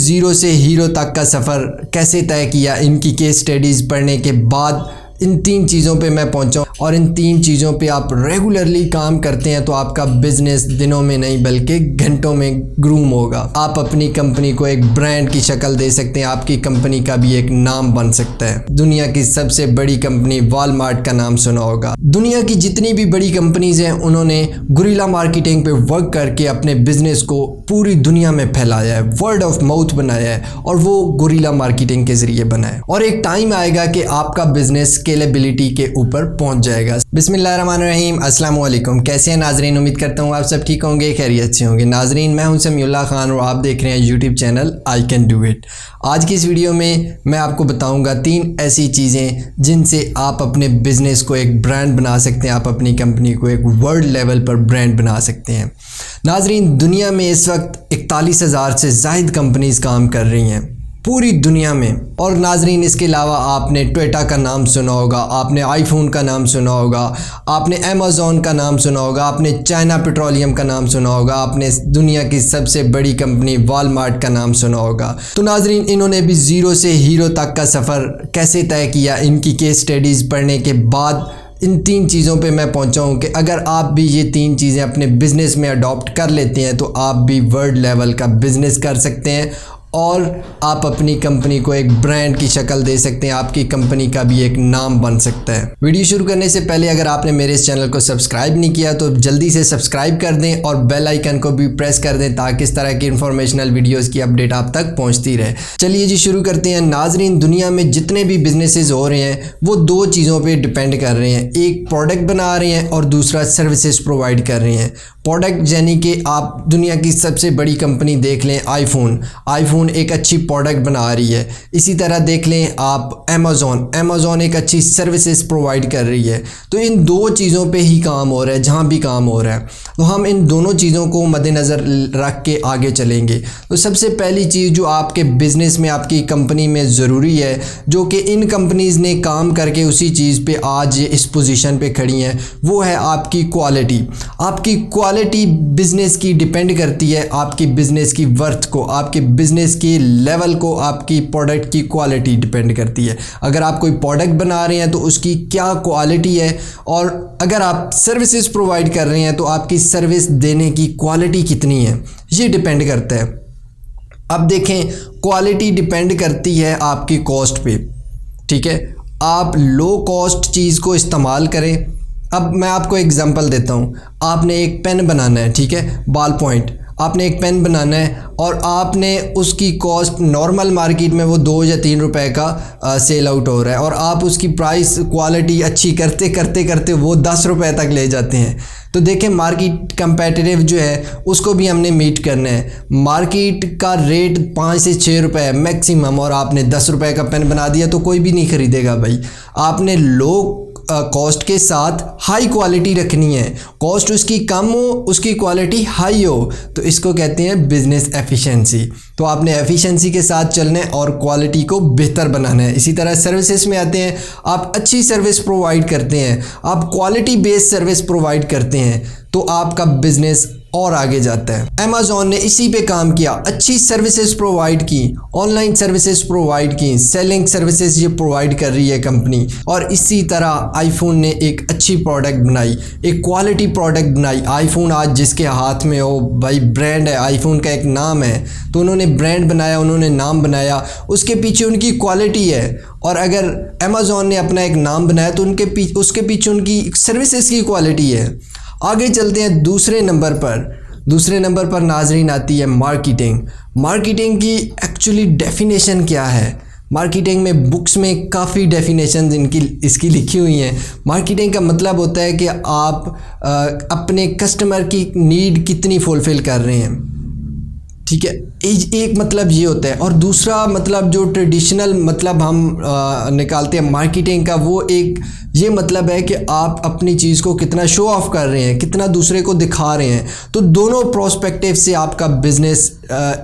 Zero से hero तक का सफ़र कैसे तय किया, इनकी केस स्टडीज़ पढ़ने के बाद इन 3 चीज़ों पे मैं पहुंचा और इन 3 चीज़ों पे आप रेगुलरली काम करते हैं तो आपका बिज़नेस दिनों में नहीं बल्कि घंटों में ग्रूम होगा। आप अपनी कंपनी को एक ब्रांड की शक्ल दे सकते हैं, आपकी कंपनी का भी एक नाम बन सकता है। दुनिया की सबसे बड़ी कंपनी वॉलमार्ट का नाम सुना होगा। दुनिया की जितनी भी बड़ी कंपनीज हैं उन्होंने गुरिल्ला मार्केटिंग पे वर्क करके अपने बिजनेस को पूरी दुनिया में फैलाया है, वर्ड ऑफ माउथ बनाया है और वो गुरिल्ला मार्केटिंग के ज़रिए बना है। और एक टाइम आएगा कि आपका बिजनेस स्केलेबिलिटी के ऊपर पहुंच जाएगा। बिस्मिल्लाहिर्रहमानिर्रहीम, अस्सलाम वालेकुम। कैसे हैं नाजरीन? उम्मीद करता हूँ आप सब ठीक होंगे, खैरियत से होंगे। नाजरीन, मैं हूं समीउल्लाह खान और आप देख रहे हैं YouTube channel I can do it. आज की इस वीडियो में मैं आपको बताऊंगा 3 ऐसी चीज़ें जिनसे आप अपने बिजनेस को एक ब्रांड बना सकते हैं, आप अपनी कंपनी को एक वर्ल्ड लेवल पर ब्रांड बना सकते हैं। नाजरीन, दुनिया में इस वक्त 41,000 से ज़ायद कंपनीज काम कर रही हैं पूरी दुनिया में। और नाजरीन, इसके अलावा आपने टोयोटा का नाम सुना होगा, आपने आईफोन का नाम सुना होगा, आपने अमेज़ॉन का नाम सुना होगा, आपने चाइना पेट्रोलियम का नाम सुना होगा, आपने दुनिया की सबसे बड़ी कंपनी वॉलमार्ट का नाम सुना होगा। तो नाजरीन, इन्होंने भी ज़ीरो से हीरो तक का सफ़र कैसे तय किया, इनकी केस स्टडीज़ पढ़ने के बाद इन 3 चीज़ों पे मैं पहुंचा हूँ कि अगर आप भी ये 3 चीज़ें अपने बिज़नेस में अडॉप्ट कर लेते हैं तो आप भी वर्ल्ड लेवल का बिज़नेस कर सकते हैं और आप अपनी कंपनी को एक ब्रांड की शक्ल दे सकते हैं, आपकी कंपनी का भी एक नाम बन सकता है। वीडियो शुरू करने से पहले अगर आपने मेरे इस चैनल को सब्सक्राइब नहीं किया तो जल्दी से सब्सक्राइब कर दें और बेल आइकन को भी प्रेस कर दें ताकि इस तरह की इंफॉर्मेशनल वीडियोस की अपडेट आप तक पहुंचती रहे। चलिए जी, शुरू करते हैं। नाजरीन, दुनिया में जितने भी बिजनेसेस हो रहे हैं वो 2 चीज़ों पर डिपेंड कर रहे हैं। एक प्रोडक्ट बना रहे हैं और दूसरा सर्विसेज प्रोवाइड कर रहे हैं। प्रोडक्ट यानी कि आप दुनिया की सबसे बड़ी कंपनी देख लें, आईफोन एक अच्छी प्रोडक्ट बना रही है। इसी तरह देख लें आप अमेज़ॉन एक अच्छी सर्विसेज प्रोवाइड कर रही है। तो इन 2 चीज़ों पे ही काम हो रहा है, जहाँ भी काम हो रहा है। तो हम इन दोनों चीज़ों को मद्देनज़र रख के आगे चलेंगे। तो सबसे पहली चीज़ जो आपके बिज़नेस में, आपकी कंपनी में ज़रूरी है, जो कि इन कंपनीज़ ने काम करके उसी चीज़ पे आज इस पोजीशन पे खड़ी हैं, वो है आपकी क्वालिटी। आपकी क्वालिटी बिज़नेस की डिपेंड करती है आपकी बिज़नेस की वर्थ को, आपके बिज़नेस की लेवल को आपकी प्रोडक्ट की क्वालिटी डिपेंड करती है। अगर आप कोई प्रोडक्ट बना रहे हैं तो उसकी क्या क्वालिटी है, और अगर आप सर्विसेज प्रोवाइड कर रहे हैं तो आपकी सर्विस देने की क्वालिटी कितनी है, ये डिपेंड करता है। अब देखें, क्वालिटी डिपेंड करती है आपकी कॉस्ट पे, ठीक है। आप लो कॉस्ट चीज़ को इस्तेमाल करें। अब मैं आपको एग्जांपल देता हूँ। आपने एक पेन बनाना है, ठीक है, बॉल पॉइंट। आपने एक पेन बनाना है और आपने उसकी कॉस्ट नॉर्मल मार्केट में वो 2 या 3 रुपए का सेल आउट हो रहा है और आप उसकी प्राइस क्वालिटी अच्छी करते करते करते वो 10 रुपए तक ले जाते हैं। तो देखें, मार्केट कंपेटिटिव जो है उसको भी हमने मीट करना है। मार्केट का रेट 5 से 6 रुपए है मैक्सिमम और आपने 10 रुपए का पेन बना दिया तो कोई भी नहीं ख़रीदेगा भाई। आपने लो कॉस्ट के साथ हाई क्वालिटी रखनी है। कॉस्ट उसकी कम हो, उसकी क्वालिटी हाई हो, तो इसको कहते हैं बिजनेस एफिशिएंसी। तो आपने एफिशिएंसी के साथ चलना है और क्वालिटी को बेहतर बनाना है। इसी तरह सर्विसेज में आते हैं। आप अच्छी सर्विस प्रोवाइड करते हैं, आप क्वालिटी बेस्ड सर्विस प्रोवाइड करते हैं तो आपका बिजनेस और आगे जाता है। अमेज़ॉन ने इसी पे काम किया, अच्छी सर्विसेज प्रोवाइड की, ऑनलाइन सर्विसेज प्रोवाइड की, सेलिंग सर्विसेज ये प्रोवाइड कर रही है कंपनी। और इसी तरह आईफोन ने एक अच्छी प्रोडक्ट बनाई, एक क्वालिटी प्रोडक्ट बनाई। आईफोन आज जिसके हाथ में हो भाई, ब्रांड है, आईफोन का एक नाम है, तो उन्होंने ब्रांड बनाया, उन्होंने नाम बनाया, उसके पीछे उनकी क्वालिटी है। और अगर अमेज़ॉन ने अपना एक नाम बनाया तो उसके पीछे उनकी सर्विसेज की क्वालिटी है। आगे चलते हैं दूसरे नंबर पर नाजरीन आती है मार्केटिंग। मार्केटिंग की एक्चुअली डेफिनेशन क्या है? मार्केटिंग में बुक्स में काफ़ी डेफिनेशन इसकी लिखी हुई हैं। मार्केटिंग का मतलब होता है कि आप अपने कस्टमर की नीड कितनी फुलफ़िल कर रहे हैं, ठीक है। एक मतलब ये होता है। और दूसरा मतलब जो ट्रेडिशनल मतलब हम निकालते हैं मार्केटिंग का, वो एक ये मतलब है कि आप अपनी चीज़ को कितना शो ऑफ कर रहे हैं, कितना दूसरे को दिखा रहे हैं। तो दोनों प्रोस्पेक्टिव से आपका बिजनेस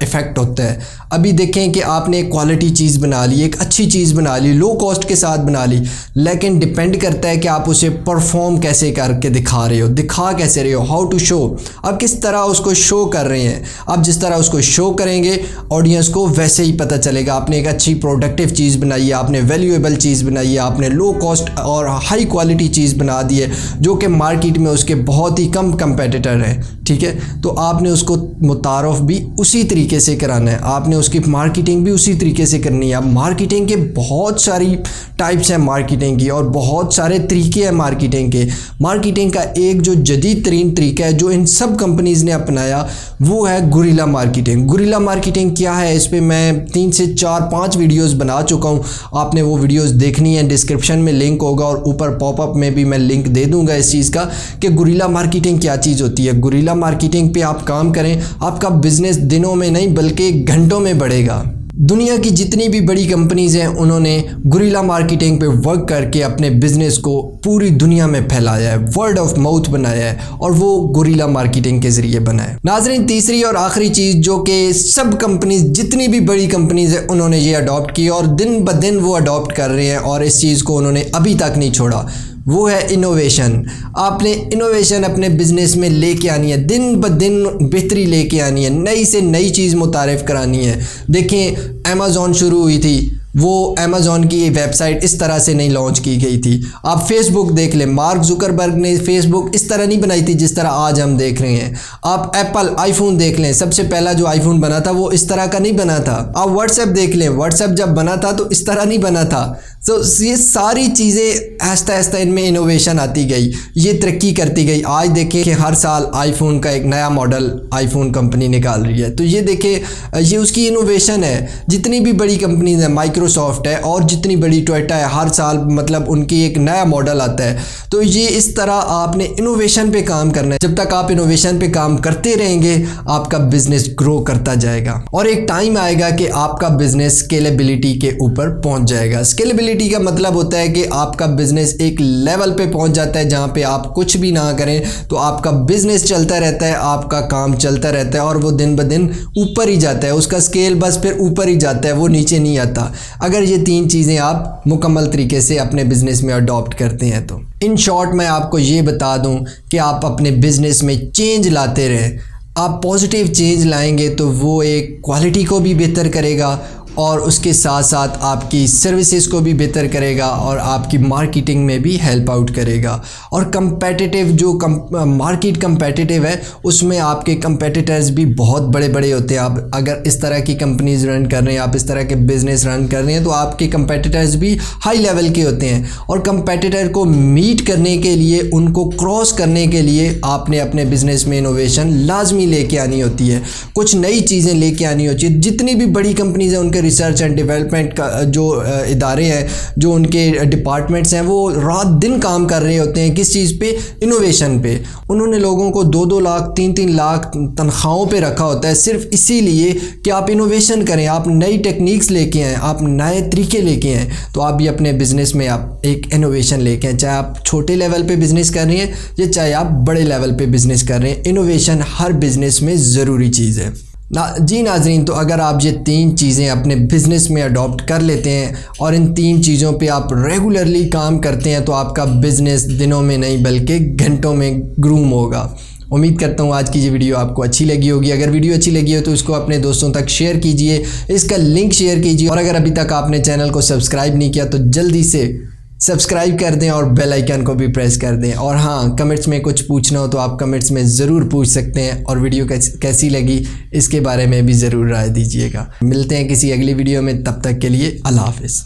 इफ़ेक्ट होता है। अभी देखें कि आपने एक क्वालिटी चीज़ बना ली, एक अच्छी चीज़ बना ली, लो कॉस्ट के साथ बना ली, लेकिन डिपेंड करता है कि आप उसे परफॉर्म कैसे करके दिखा रहे हो, दिखा कैसे रहे हो, हाउ टू शो, आप किस तरह उसको शो कर रहे हैं। आप जिस तरह उसको शो करेंगे ऑडियंस को वैसे ही पता चलेगा। आपने एक अच्छी प्रोडक्टिव चीज़ बनाई है, आपने वैल्यूएबल चीज़ बनाई है, आपने लो कॉस्ट और हाई क्वालिटी चीज़ बना दी है जो कि मार्केट में उसके बहुत ही कम कंपेटिटर हैं, ठीक है। तो आपने उसको मुतारफ़ भी उसी तरीके से कराना है, आपने उसकी मार्केटिंग भी उसी तरीके से करनी है। अब मार्केटिंग के बहुत सारी टाइप्स हैं मार्केटिंग की, और बहुत सारे तरीके हैं मार्केटिंग के। मार्केटिंग का एक जो जदीद तरीन तरीका है जो इन सब कंपनीज़ ने अपनाया वो है गुरिल्ला मार्केटिंग। गुरिल्ला मार्केटिंग क्या है, इस पर मैं 3 से 4-5 वीडियोज़ बना चुका हूँ। आपने वो वीडियोज़ देखनी है, डिस्क्रिप्शन में लिंक होगा और ऊपर पॉपअप में भी मैं लिंक दे दूँगा इस चीज़ का कि गुरिल्ला मार्केटिंग क्या चीज़ होती है। गुरिल्ला मार्केटिंग पे आप काम करें, आपका बिजनेस दिनों में नहीं बल्कि घंटों में बढ़ेगा। दुनिया की जितनी भी बड़ी कंपनीज़ हैं उन्होंने गुरिल्ला मार्केटिंग पे वर्क करके अपने बिज़नेस को पूरी दुनिया में फैलाया है, वर्ड ऑफ माउथ बनाया है, और वो गुरिल्ला मार्केटिंग के ज़रिए बना है। नाज़रीन, तीसरी और आखिरी चीज़ जो कि सब कंपनीज़, जितनी भी बड़ी कंपनीज़ हैं उन्होंने ये अडॉप्ट की और दिन ब दिन वो अडॉप्ट कर रहे हैं और इस चीज़ को उन्होंने अभी तक नहीं छोड़ा, वो है इनोवेशन। आपने इनोवेशन अपने बिज़नेस में लेके आनी है, दिन ब दिन बेहतरी लेके आनी है, नई से नई चीज़ मुतारिफ़ करानी है। देखें, अमेज़ॉन शुरू हुई थी, वो अमेज़ॉन की वेबसाइट इस तरह से नहीं लॉन्च की गई थी। आप फेसबुक देख लें, मार्क जुकरबर्ग ने फेसबुक इस तरह नहीं बनाई थी जिस तरह आज हम देख रहे हैं। आप एप्पल आईफोन देख लें, सबसे पहला जो आईफोन बना था वो इस तरह का नहीं बना था। आप व्हाट्सएप देख लें, व्हाट्सएप जब बना था तो इस तरह नहीं बना था। तो ये सारी चीज़ें आहिस्ता आहिस्ता इनमें इनोवेशन आती गई, ये तरक्की करती गई। आज देखें कि हर साल आईफोन का एक नया मॉडल आईफोन कंपनी निकाल रही है, तो ये देखें ये उसकी इनोवेशन है। जितनी भी बड़ी कंपनीज हैं, माइक्रोसॉफ्ट है और जितनी बड़ी टोयोटा है, हर साल मतलब उनकी एक नया मॉडल आता है। तो ये इस तरह आपने इनोवेशन पे काम करना है। जब तक आप इनोवेशन पे काम करते रहेंगे आपका बिजनेस ग्रो करता जाएगा और एक टाइम आएगा कि आपका बिजनेस स्केलेबिलिटी के ऊपर पहुंच जाएगा। स्केलेबिलिटी का मतलब होता है कि आपका बिजनेस एक लेवल पे पहुंच जाता है जहां पे आप कुछ भी ना करें तो आपका बिजनेस चलता रहता है, आपका काम चलता रहता है और वो दिन ब दिन ऊपर ही जाता है, उसका स्केल बस फिर ऊपर ही जाता है, वो नीचे नहीं आता। अगर ये 3 चीज़ें आप मुकम्मल तरीके से अपने बिजनेस में अडॉप्ट करते हैं तो इन शॉर्ट मैं आपको ये बता दूं कि आप अपने बिजनेस में चेंज लाते रहें। आप पॉजिटिव चेंज लाएंगे तो वो एक क्वालिटी को भी बेहतर करेगा और उसके साथ साथ आपकी सर्विसेज को भी बेहतर करेगा और आपकी मार्केटिंग में भी हेल्प आउट करेगा। और कंपेटिटिव जो मार्केट कंपेटिटिव है उसमें आपके कंपेटिटर्स भी बहुत बड़े बड़े होते हैं। आप अगर इस तरह की कंपनीज रन कर रहे हैं, आप इस तरह के बिजनेस रन कर रहे हैं तो आपके कंपेटिटर्स भी हाई लेवल के होते हैं और कंपेटिटर को मीट करने के लिए, उनको क्रॉस करने के लिए आपने अपने बिजनेस में इनोवेशन लाजमी लेके आनी होती है, कुछ नई चीज़ें लेके आनी होती है। जितनी भी बड़ी कंपनीज हैं उनके रिसर्च एंड डेवलपमेंट का जो इदारे हैं, जो उनके डिपार्टमेंट्स हैं, वो रात दिन काम कर रहे होते हैं किस चीज़ पे, इनोवेशन पे। उन्होंने लोगों को 2-2 लाख 3-3 लाख तनख्वाहों पे रखा होता है सिर्फ इसीलिए कि आप इनोवेशन करें, आप नई टेक्निक्स लेके आएँ, आप नए तरीके लेके आएँ। तो आप भी अपने बिज़नेस में आप एक इनोवेशन लेके आएँ, चाहे आप छोटे लेवल पे बिज़नेस कर रहे हैं या चाहे आप बड़े लेवल पे बिज़नेस कर रहे हैं। इनोवेशन हर बिज़नेस में ज़रूरी चीज़ है जी नाज़रीन। तो अगर आप ये 3 चीज़ें अपने बिज़नेस में अडॉप्ट कर लेते हैं और इन 3 चीज़ों पे आप रेगुलरली काम करते हैं तो आपका बिज़नेस दिनों में नहीं बल्कि घंटों में ग्रूम होगा। उम्मीद करता हूँ आज की ये वीडियो आपको अच्छी लगी होगी। अगर वीडियो अच्छी लगी हो तो इसको अपने दोस्तों तक शेयर कीजिए, इसका लिंक शेयर कीजिए और अगर अभी तक आपने चैनल को सब्सक्राइब नहीं किया तो जल्दी से सब्सक्राइब कर दें और बेल आइकन को भी प्रेस कर दें। और हाँ, कमेंट्स में कुछ पूछना हो तो आप कमेंट्स में ज़रूर पूछ सकते हैं और वीडियो कैसी लगी इसके बारे में भी ज़रूर राय दीजिएगा। मिलते हैं किसी अगली वीडियो में, तब तक के लिए अल्लाह हाफ़िज़।